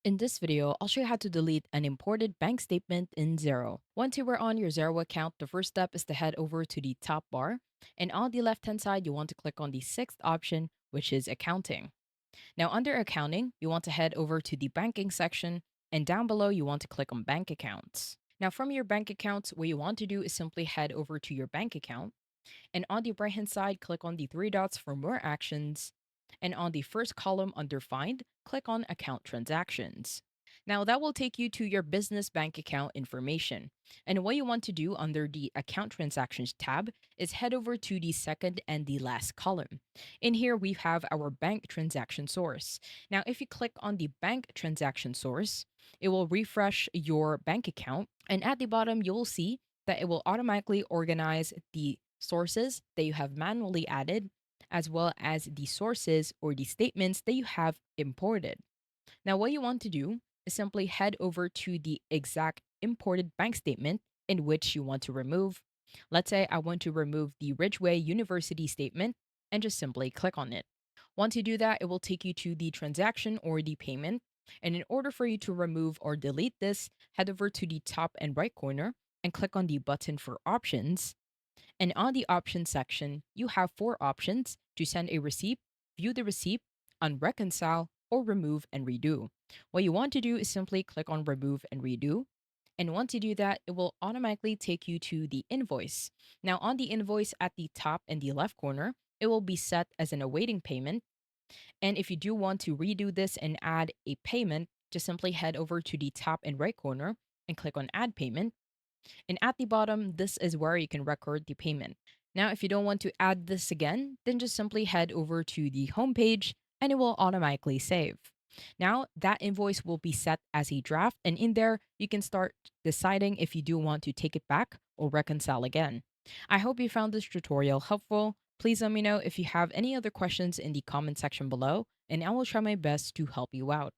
In this video, I'll show you how to delete an imported bank statement in Xero. Once you are on your Xero account, the first step is to head over to the top bar. And on the left-hand side, you want to click on the sixth option, which is Accounting. Now, under Accounting, you want to head over to the Banking section. And down below, you want to click on Bank Accounts. Now, from your bank accounts, what you want to do is simply head over to your bank account. And on the right hand side, click on the three dots for more actions. And on the first column under Find, click on Account Transactions. Now, that will take you to your business bank account information. And what you want to do under the Account Transactions tab is head over to the second and the last column. In here, we have our bank transaction source. Now, if you click on the bank transaction source, it will refresh your bank account. And at the bottom, you will see that it will automatically organize the sources that you have manually added, as well as the sources or the statements that you have imported. Now, what you want to do is simply head over to the exact imported bank statement in which you want to remove. Let's say I want to remove the Ridgeway University statement and just simply click on it. Once you do that, it will take you to the transaction or the payment. And in order for you to remove or delete this, head over to the top and right corner and click on the button for options. And on the options section, you have four options to send a receipt, view the receipt, unreconcile, or remove and redo. What you want to do is simply click on remove and redo. And once you do that, it will automatically take you to the invoice. Now, on the invoice at the top and the left corner, it will be set as an awaiting payment. And if you do want to redo this and add a payment, just simply head over to the top and right corner and click on add payment. And at the bottom, this is where you can record the payment. Now, if you don't want to add this again, then just simply head over to the home page and it will automatically save. Now, that invoice will be set as a draft, and in there, you can start deciding if you do want to take it back or reconcile again. I hope you found this tutorial helpful. Please let me know if you have any other questions in the comment section below, and I will try my best to help you out.